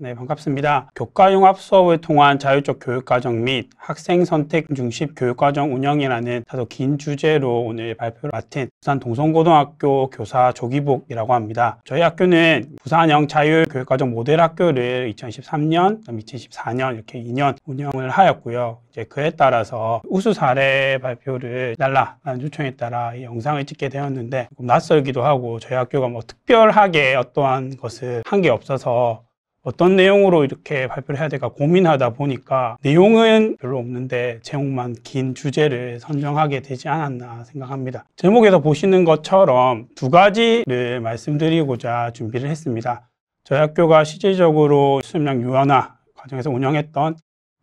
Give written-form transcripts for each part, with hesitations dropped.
네, 반갑습니다. 교과융합 수업을 통한 자율적 교육과정 및 학생 선택 중심 교육과정 운영이라는 다소 긴 주제로 오늘 발표를 맡은 부산 동성고등학교 교사 조기복이라고 합니다. 저희 학교는 부산형 자율교육과정 모델학교를 2013년, 2014년 이렇게 2년 운영을 하였고요. 이제 그에 따라서 우수 사례 발표를 달라는 요청에 따라 이 영상을 찍게 되었는데 조금 낯설기도 하고 저희 학교가 뭐 특별하게 어떠한 것을 한 게 없어서 어떤 내용으로 이렇게 발표를 해야 될까 고민하다 보니까 내용은 별로 없는데 제목만 긴 주제를 선정하게 되지 않았나 생각합니다. 제목에서 보시는 것처럼 두 가지를 말씀드리고자 준비를 했습니다. 저희 학교가 실질적으로 수업량 유연화 과정에서 운영했던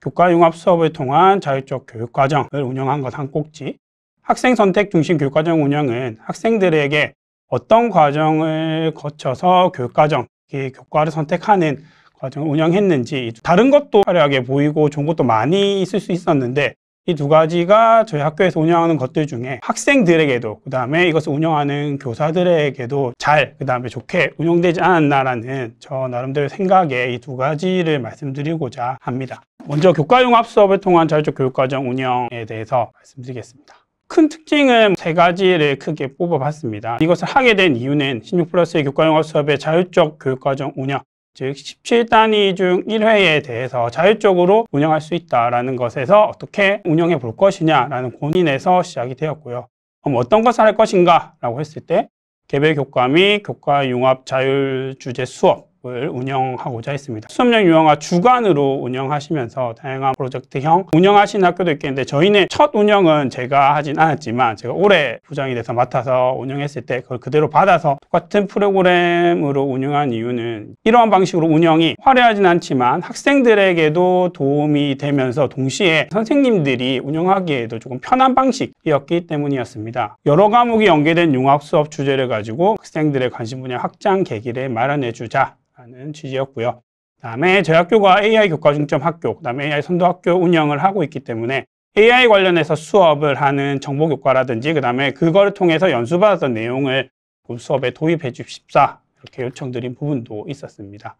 교과융합 수업을 통한 자율적 교육과정을 운영한 것 한 꼭지, 학생 선택 중심 교육과정 운영은 학생들에게 어떤 과정을 거쳐서 교과를 선택하는 과정을 운영했는지, 다른 것도 화려하게 보이고 좋은 것도 많이 있을 수 있었는데 이 두 가지가 저희 학교에서 운영하는 것들 중에 학생들에게도 그 다음에 이것을 운영하는 교사들에게도 그 다음에 좋게 운영되지 않았나라는 저 나름대로 생각에 이 두 가지를 말씀드리고자 합니다. 먼저 교과융합 수업을 통한 자율적 교육과정 운영에 대해서 말씀드리겠습니다. 큰 특징은 세 가지를 크게 뽑아봤습니다. 이것을 하게 된 이유는 16플러스의 교과융합 수업의 자율적 교육과정 운영, 즉 17단위 중 1회에 대해서 자율적으로 운영할 수 있다는 것에서 어떻게 운영해 볼 것이냐라는 고민에서 시작이 되었고요. 그럼 어떤 것을 할 것인가 라고 했을 때 개별 교과 및 교과융합 자율주제 수업을 운영하고자 했습니다. 수업량 유형화 주간으로 운영하시면서 다양한 프로젝트형 운영하시는 학교도 있겠는데 저희는 첫 운영은 제가 하진 않았지만 제가 올해 부장이 돼서 맡아서 운영했을 때 그걸 그대로 받아서 똑같은 프로그램으로 운영한 이유는 이러한 방식으로 운영이 화려하진 않지만 학생들에게도 도움이 되면서 동시에 선생님들이 운영하기에도 조금 편한 방식이었기 때문이었습니다. 여러 과목이 연계된 융합 수업 주제를 가지고 학생들의 관심 분야 확장 계기를 마련해 주자 라는 취지였고요. 그 다음에 저희 학교가 AI 교과 중점 학교, 그 다음에 AI 선도 학교 운영을 하고 있기 때문에 AI 관련해서 수업을 하는 정보교과라든지 그 다음에 그거를 통해서 연수받았던 내용을 수업에 도입해 주십사 이렇게 요청드린 부분도 있었습니다.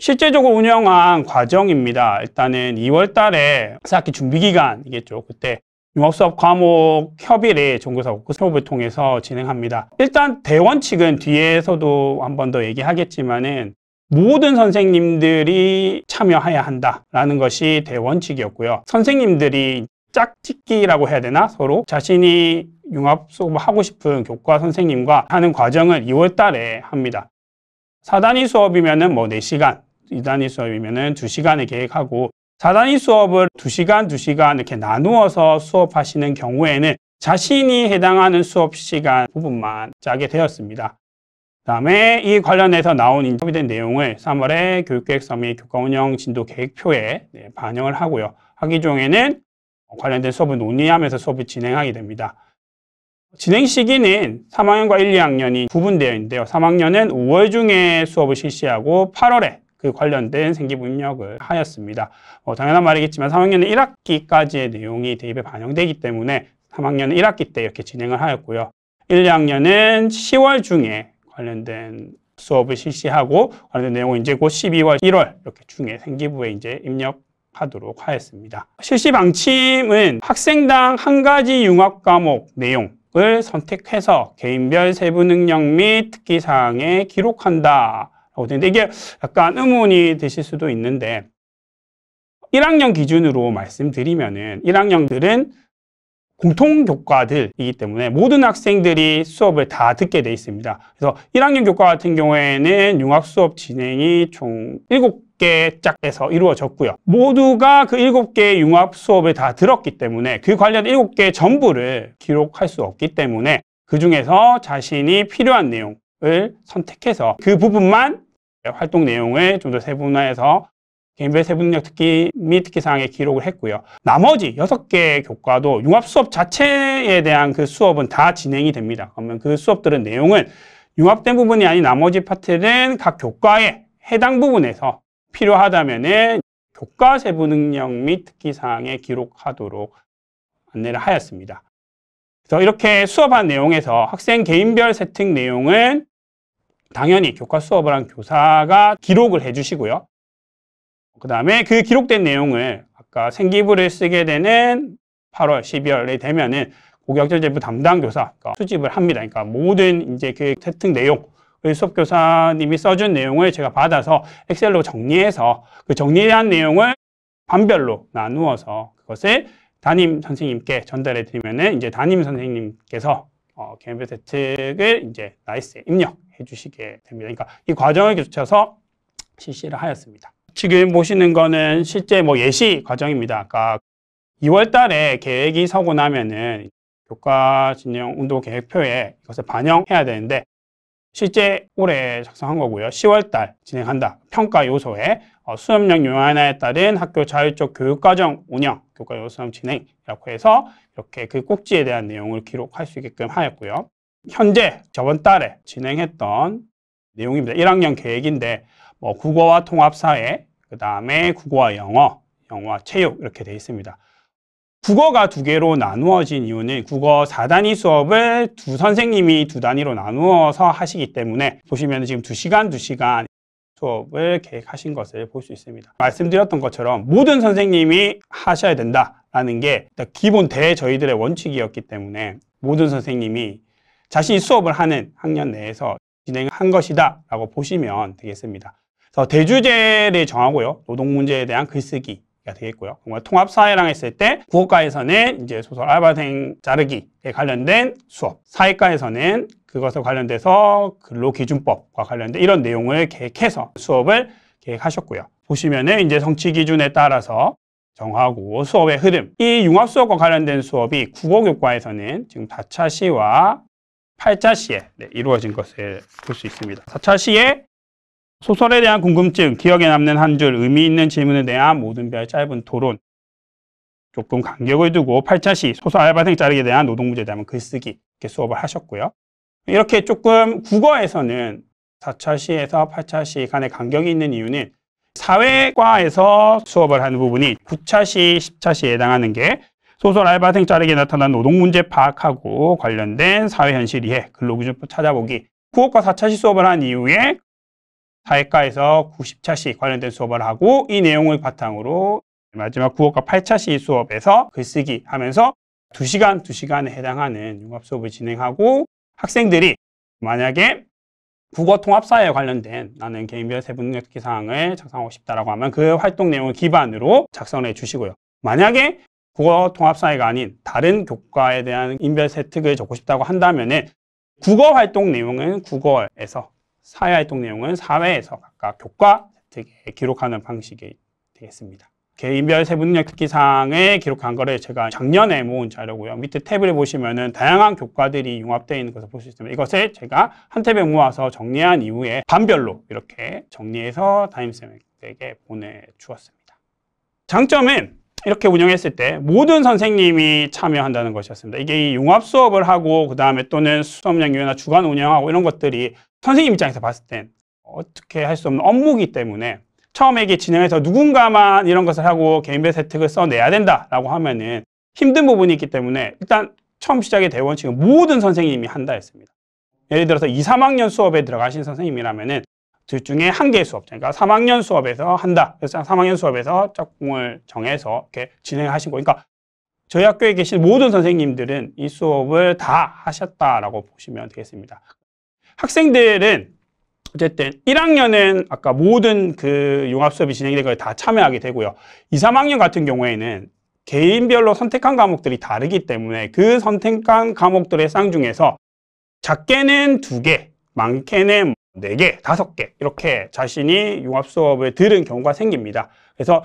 실제적으로 운영한 과정입니다. 일단은 2월 달에 새학기 준비기간이겠죠. 그때 융합수업 과목 협의를 전교사 수업을 통해서 진행합니다. 일단 대원칙은 뒤에서도 한 번 더 얘기하겠지만은 모든 선생님들이 참여해야 한다라는 것이 대원칙이었고요. 선생님들이 짝짓기라고 해야 되나? 서로 자신이 융합수업을 하고 싶은 교과 선생님과 하는 과정을 2월 달에 합니다. 4단위 수업이면은 뭐 4시간, 2단위 수업이면은 2시간을 계획하고 4단위 수업을 2시간 이렇게 나누어서 수업하시는 경우에는 자신이 해당하는 수업 시간 부분만 짜게 되었습니다. 그 다음에 이 관련해서 나온 협의된 내용을 3월에 교육계획서 및 교과운영 진도 계획표에 반영을 하고요. 학기 중에는 관련된 수업을 논의하면서 수업을 진행하게 됩니다. 진행 시기는 3학년과 1, 2학년이 구분되어 있는데요. 3학년은 5월 중에 수업을 실시하고 8월에 그 관련된 생기부 입력을 하였습니다. 당연한 말이겠지만 3학년은 1학기까지의 내용이 대입에 반영되기 때문에 3학년은 1학기 때 이렇게 진행을 하였고요. 1, 2학년은 10월 중에 관련된 수업을 실시하고 관련된 내용은 이제 곧 12월, 1월 이렇게 중에 생기부에 이제 입력하도록 하였습니다. 실시 방침은 학생당 한 가지 융합 과목 내용을 선택해서 개인별 세부 능력 및 특기 사항에 기록한다. 근데 이게 약간 의문이 드실 수도 있는데 1학년 기준으로 말씀드리면은 1학년들은 공통교과들이기 때문에 모든 학생들이 수업을 다 듣게 돼 있습니다. 그래서 1학년 교과 같은 경우에는 융합 수업 진행이 총 7개 짝에서 이루어졌고요. 모두가 그 7개의 융합 수업을 다 들었기 때문에 그 관련 7개 전부를 기록할 수 없기 때문에 그 중에서 자신이 필요한 내용을 선택해서 그 부분만 활동 내용을 좀 더 세분화해서 개인별 세부능력 특기 및 특기사항에 기록을 했고요. 나머지 6개 교과도 융합 수업 자체에 대한 그 수업은 다 진행이 됩니다. 그러면 그 수업들은 내용은 융합된 부분이 아닌 나머지 파트는 각 교과에 해당 부분에서 필요하다면은 교과 세부능력 및 특기사항에 기록하도록 안내를 하였습니다. 그래서 이렇게 수업한 내용에서 학생 개인별 세특 내용은 당연히 교과 수업을 한 교사가 기록을 해주시고요. 그 다음에 그 기록된 내용을 아까 생기부를 쓰게 되는 8월, 12월에 되면은 고교학점제부 담당 교사가 수집을 합니다. 그러니까 모든 이제 그 세특 내용, 수업 교사님이 써준 내용을 제가 받아서 엑셀로 정리해서 그 정리한 내용을 반별로 나누어서 그것을 담임 선생님께 전달해 드리면은 이제 담임 선생님께서 개인별 세특을 이제 나이스에 입력해 주시게 됩니다. 그러니까 이 과정을 거쳐서 실시를 하였습니다. 지금 보시는 거는 실제 예시 과정입니다. 아까 2월 달에 계획이 서고 나면은 교과 진행 운동 계획표에 이것을 반영해야 되는데 실제 올해 작성한 거고요. 10월 달 진행한다. 평가 요소에 수업령 요원화에 따른 학교 자율적 교육과정 운영, 교과 요소형 진행이라고 해서 이렇게 그 꼭지에 대한 내용을 기록할 수 있게끔 하였고요. 현재 저번 달에 진행했던 내용입니다. 1학년 계획인데 국어와 통합사회, 그 다음에 국어와 영어, 영어와 체육 이렇게 되어 있습니다. 국어가 두 개로 나누어진 이유는 국어 4단위 수업을 두 선생님이 두 단위로 나누어서 하시기 때문에 보시면 지금 2시간 수업을 계획하신 것을 볼 수 있습니다. 말씀드렸던 것처럼 모든 선생님이 하셔야 된다라는 게 기본 저희들의 원칙이었기 때문에 모든 선생님이 자신이 수업을 하는 학년 내에서 진행한 것이다 라고 보시면 되겠습니다. 그래서 대주제를 정하고요. 노동문제에 대한 글쓰기 되겠고요. 통합사회랑 했을 때 국어과에서는 이제 소설 알바생 자르기에 관련된 수업, 사회과에서는 그것에 관련돼서 근로기준법과 관련된 이런 내용을 계획해서 수업을 계획하셨고요. 보시면은 이제 성취 기준에 따라서 정하고 수업의 흐름, 이 융합수업과 관련된 수업이 국어교과에서는 지금 4차 시와 8차 시에 이루어진 것을 볼 수 있습니다. 4차 시에 소설에 대한 궁금증, 기억에 남는 한 줄, 의미 있는 질문에 대한 모든 별 짧은 토론, 조금 간격을 두고 8차 시, 소설 알바생 자르기에 대한 노동문제에 대한 글쓰기 이렇게 수업을 하셨고요. 이렇게 조금 국어에서는 4차 시에서 8차 시 간의 간격이 있는 이유는 사회과에서 수업을 하는 부분이 9차 시, 10차 시에 해당하는 게 소설 알바생 자르기에 나타난 노동문제 파악하고 관련된 사회현실 이해, 근로기준법 찾아보기, 국어과 4차 시 수업을 한 이후에 사회과에서 90차 시 관련된 수업을 하고 이 내용을 바탕으로 마지막 국어과 8차 시 수업에서 글쓰기 하면서 2시간에 해당하는 융합 수업을 진행하고 학생들이 만약에 국어 통합사회에 관련된 나는 개인별 세분능력 사항을 작성하고 싶다라고 하면 그 활동 내용을 기반으로 작성해 주시고요. 만약에 국어 통합사회가 아닌 다른 교과에 대한 인별 세특을 적고 싶다고 한다면은 국어 활동 내용은 국어에서 사회활동 내용은 사회에서 각각 교과 세특에 기록하는 방식이 되겠습니다. 개인별 세분능력 특기사항을 기록한 거를 제가 작년에 모은 자료고요. 밑에 탭을 보시면은 다양한 교과들이 융합되어 있는 것을 볼 수 있습니다. 이것을 제가 한 탭에 모아서 정리한 이후에 반별로 이렇게 정리해서 담임쌤에게 보내주었습니다. 장점은 이렇게 운영했을 때 모든 선생님이 참여한다는 것이었습니다. 이게 이 융합 수업을 하고 그 다음에 또는 수업량 유연화 주간 운영하고 이런 것들이 선생님 입장에서 봤을 땐 어떻게 할 수 없는 업무이기 때문에 처음에 이게 진행해서 누군가만 이런 것을 하고 개인별 세특을 써내야 된다라고 하면은 힘든 부분이 있기 때문에 일단 처음 시작의 대원칙은 모든 선생님이 한다 했습니다. 예를 들어서 2, 3학년 수업에 들어가신 선생님이라면은 둘 중에 한 개의 수업, 그러니까 3학년 수업에서 한다. 그래서 3학년 수업에서 짝꿍을 정해서 이렇게 진행하신 거. 그러니까 저희 학교에 계신 모든 선생님들은 이 수업을 다 하셨다라고 보시면 되겠습니다. 학생들은 어쨌든 1학년은 아까 모든 그 융합 수업이 진행된 거에 다 참여하게 되고요. 2, 3학년 같은 경우에는 개인별로 선택한 과목들이 다르기 때문에 그 선택한 과목들의 쌍중에서 작게는 2개, 많게는 4개, 5개 이렇게 자신이 융합 수업을 들은 경우가 생깁니다. 그래서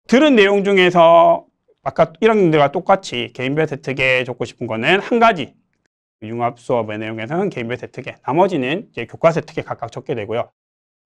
들은 내용 중에서 아까 1학년들과 똑같이 개인별 세특에 적고 싶은 거는 한 가지 융합 수업의 내용에서는 개인별 세특에, 나머지는 이제 교과 세특에 각각 적게 되고요.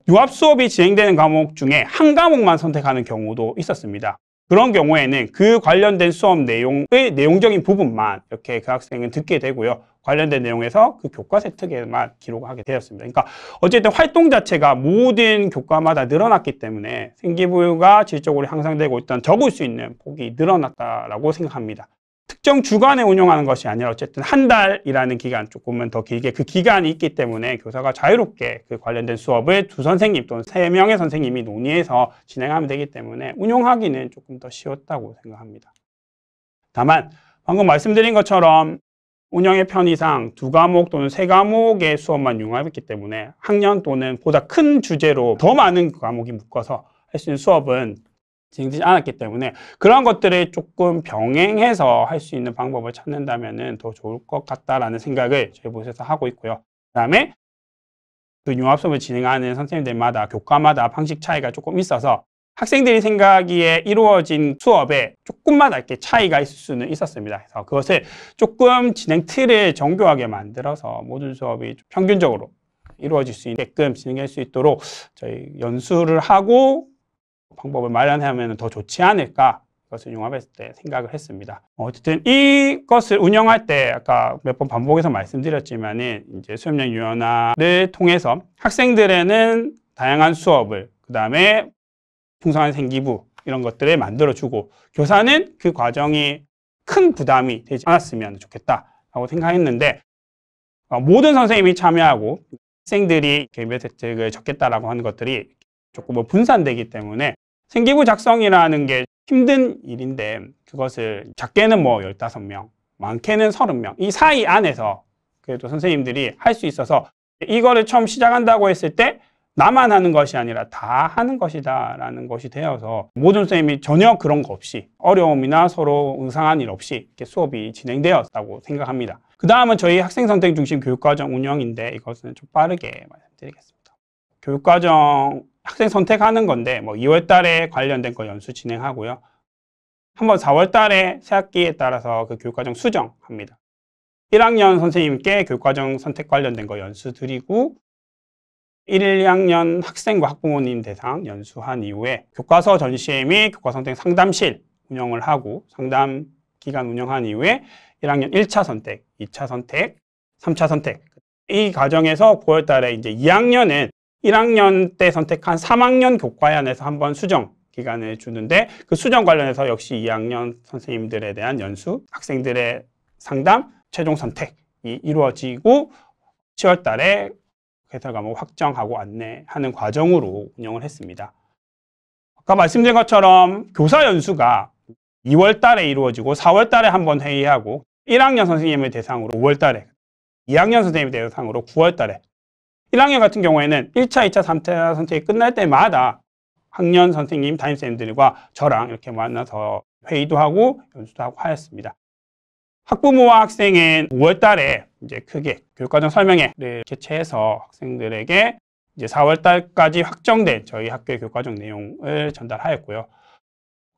융합 수업이 진행되는 과목 중에 한 과목만 선택하는 경우도 있었습니다. 그런 경우에는 그 관련된 수업 내용의 내용적인 부분만 이렇게 그 학생은 듣게 되고요. 관련된 내용에서 그 교과 세특에만 기록하게 되었습니다. 그러니까 어쨌든 활동 자체가 모든 교과마다 늘어났기 때문에 생기부가 질적으로 향상되고 있던 적을 수 있는 폭이 늘어났다라고 생각합니다. 특정 주간에 운영하는 것이 아니라 어쨌든 한 달이라는 기간, 조금은 더 길게 그 기간이 있기 때문에 교사가 자유롭게 그 관련된 수업을 두 선생님 또는 3명의 선생님이 논의해서 진행하면 되기 때문에 운영하기는 조금 더 쉬웠다고 생각합니다. 다만 방금 말씀드린 것처럼 운영의 편의상 2과목 또는 3과목의 수업만 융합했기 때문에 학년 또는 보다 큰 주제로 더 많은 과목이 묶어서 할 수 있는 수업은 진행되지 않았기 때문에 그런 것들을 조금 병행해서 할 수 있는 방법을 찾는다면 더 좋을 것 같다라는 생각을 저희 부서에서 하고 있고요. 그다음에 그 융합 수업을 진행하는 선생님들마다 교과마다 방식 차이가 조금 있어서 학생들이 생각하기에 이루어진 수업에 조금만 이렇게 차이가 있을 수는 있었습니다. 그래서 그것을 조금 진행 틀을 정교하게 만들어서 모든 수업이 평균적으로 이루어질 수 있게끔 진행할 수 있도록 저희 연수를 하고 방법을 마련하면 더 좋지 않을까, 이것을 융합했을 때 생각을 했습니다. 어쨌든 이것을 운영할 때 아까 몇 번 반복해서 말씀드렸지만은 이제 수업령 유연화를 통해서 학생들에는 다양한 수업을, 그 다음에 풍성한 생기부 이런 것들을 만들어주고 교사는 그 과정이 큰 부담이 되지 않았으면 좋겠다라고 생각했는데 모든 선생님이 참여하고 학생들이 개별 혜택을 적겠다라고 하는 것들이 조금 분산되기 때문에 생기부 작성이라는 게 힘든 일인데 그것을 작게는 15명, 많게는 30명 이 사이 안에서 그래도 선생님들이 할 수 있어서 이거를 처음 시작한다고 했을 때 나만 하는 것이 아니라 다 하는 것이다 라는 것이 되어서 모든 선생님이 전혀 그런 거 없이 어려움이나 서로 의상한 일 없이 이렇게 수업이 진행되었다고 생각합니다. 그 다음은 저희 학생선택 중심 교육과정 운영인데 이것은 좀 빠르게 말씀드리겠습니다. 교육과정 학생 선택하는 건데 2월 달에 관련된 거 연수 진행하고요. 한번 4월 달에 새학기에 따라서 그 교육과정 수정합니다. 1학년 선생님께 교육과정 선택 관련된 거 연수 드리고 1, 2학년 학생과 학부모님 대상 연수한 이후에 교과서 전시회 및 교과 선택 상담실 운영을 하고 상담 기간 운영한 이후에 1학년 1차 선택, 2차 선택, 3차 선택 이 과정에서 9월 달에 이제 2학년은 1학년 때 선택한 3학년 교과에 한해서 한번 수정 기간을 주는데 그 수정 관련해서 역시 2학년 선생님들에 대한 연수, 학생들의 상담, 최종 선택이 이루어지고 10월 달에 개설 과목 확정하고 안내하는 과정으로 운영을 했습니다. 아까 말씀드린 것처럼 교사 연수가 2월 달에 이루어지고 4월 달에 한번 회의하고 1학년 선생님을 대상으로 5월 달에 2학년 선생님을 대상으로 9월 달에 1학년 같은 경우에는 1차, 2차, 3차 선택이 끝날 때마다 학년 선생님, 담임선생님들과 저랑 이렇게 만나서 회의도 하고 연수도 하고 하였습니다. 학부모와 학생은 5월 달에 이제 크게 교육과정 설명회를 개최해서 학생들에게 이제 4월 달까지 확정된 저희 학교의 교육과정 내용을 전달하였고요.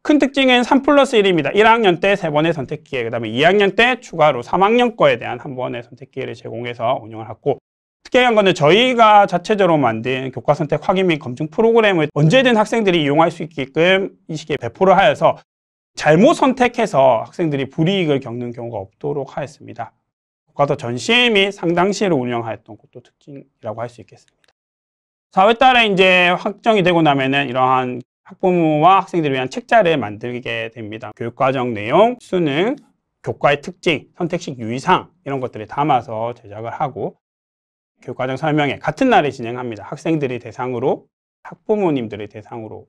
큰 특징은 3+1입니다. 1학년 때 3번의 선택 기회, 그 다음에 2학년 때 추가로 3학년 거에 대한 한 번의 선택 기회를 제공해서 운영을 했고 특이한 거는 저희가 자체적으로 만든 교과 선택 확인 및 검증 프로그램을 언제든 학생들이 이용할 수 있게끔 이 시기에 배포를 하여서 잘못 선택해서 학생들이 불이익을 겪는 경우가 없도록 하였습니다. 교과서 전시회 및 상담실을 운영하였던 것도 특징이라고 할 수 있겠습니다. 4월 달에 이제 확정이 되고 나면은 이러한 학부모와 학생들을 위한 책자를 만들게 됩니다. 교육과정 내용, 수능, 교과의 특징, 선택식 유의사항 이런 것들을 담아서 제작을 하고 교육과정 설명회 같은 날에 진행합니다. 학생들이 대상으로, 학부모님들의 대상으로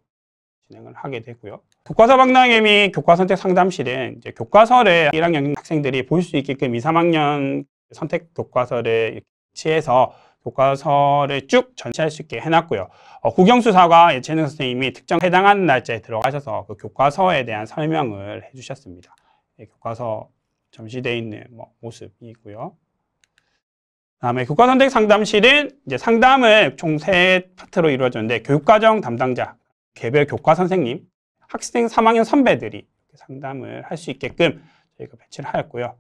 진행을 하게 되고요. 교과서 박람회 및 교과 선택 상담실은 이제 교과서를 1학년 학생들이 볼 수 있게끔 2, 3학년 선택 교과서를 배치해서 교과서를 쭉 전시할 수 있게 해놨고요. 국영수사과 예체능 선생님이 특정 해당하는 날짜에 들어가셔서 그 교과서에 대한 설명을 해주셨습니다. 교과서 전시되어 있는 모습이고요. 다음에 교과선택 상담실은 이제 상담을 총 3파트로 이루어졌는데 교육과정 담당자, 개별 교과 선생님, 학생 3학년 선배들이 상담을 할 수 있게끔 저희가 배치를 하였고요.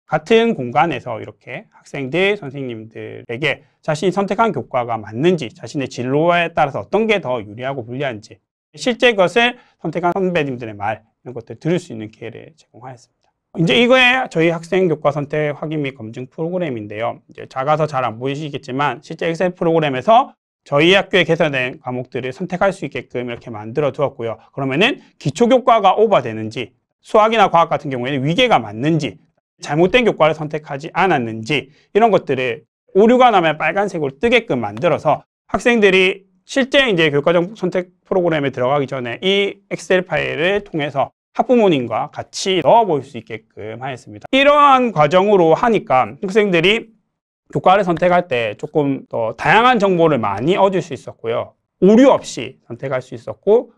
같은 공간에서 이렇게 학생들, 선생님들에게 자신이 선택한 교과가 맞는지, 자신의 진로에 따라서 어떤 게 더 유리하고 불리한지, 실제 것을 선택한 선배님들의 말, 이런 것들을 들을 수 있는 기회를 제공하였습니다. 이제 이거에 저희 학생 교과 선택 확인 및 검증 프로그램인데요. 이제 작아서 잘 안 보이시겠지만 실제 엑셀 프로그램에서 저희 학교에 개설된 과목들을 선택할 수 있게끔 이렇게 만들어 두었고요. 그러면은 기초교과가 오버되는지, 수학이나 과학 같은 경우에는 위계가 맞는지, 잘못된 교과를 선택하지 않았는지 이런 것들을 오류가 나면 빨간색으로 뜨게끔 만들어서 학생들이 실제 이제 교과정 선택 프로그램에 들어가기 전에 이 엑셀 파일을 통해서 학부모님과 같이 넣어볼 수 있게끔 하였습니다. 이러한 과정으로 하니까 학생들이 교과를 선택할 때 조금 더 다양한 정보를 많이 얻을 수 있었고요. 오류 없이 선택할 수 있었고,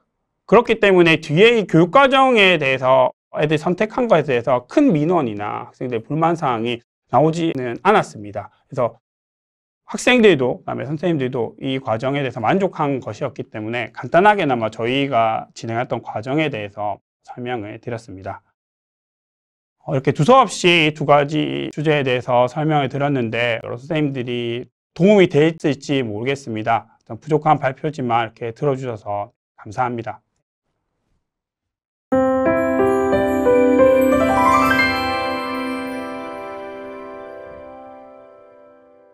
그렇기 때문에 뒤에 이 교육과정에 대해서 애들이 선택한 것에 대해서 큰 민원이나 학생들의 불만사항이 나오지는 않았습니다. 그래서 학생들도, 그다음에 선생님들도 이 과정에 대해서 만족한 것이었기 때문에 간단하게나마 저희가 진행했던 과정에 대해서 설명을 드렸습니다. 이렇게 두서없이 두 가지 주제에 대해서 설명을 드렸는데 여러 선생님들이 도움이 됐을지 모르겠습니다. 부족한 발표지만 이렇게 들어주셔서 감사합니다.